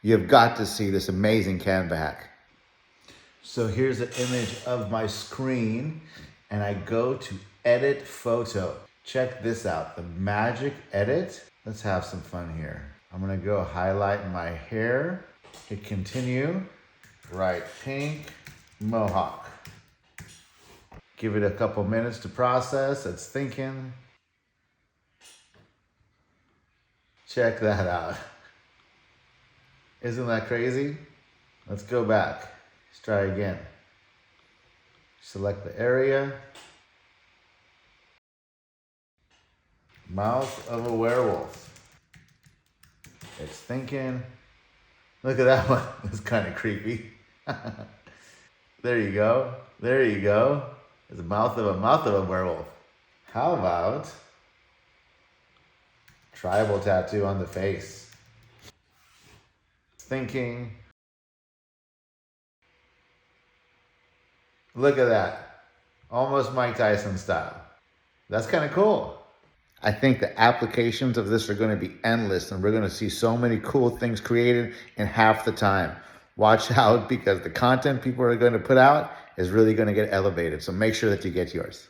You've got to see this amazing Canva hack. So here's an image of my screen and I go to edit photo. Check this out, the magic edit. Let's have some fun here. I'm gonna go highlight my hair, hit continue, write pink, mohawk. Give it a couple minutes to process, it's thinking. Check that out. Isn't that crazy? Let's go back. Let's try again. Select the area. Mouth of a werewolf. It's thinking. Look at that one. It's kind of creepy. There you go. There you go. It's the mouth of a werewolf. How about tribal tattoo on the face? Thinking. Look at that. Almost Mike Tyson style. That's kind of cool. I think the applications of this are going to be endless and we're going to see so many cool things created in half the time. Watch out because the content people are going to put out is really going to get elevated. So make sure that you get yours.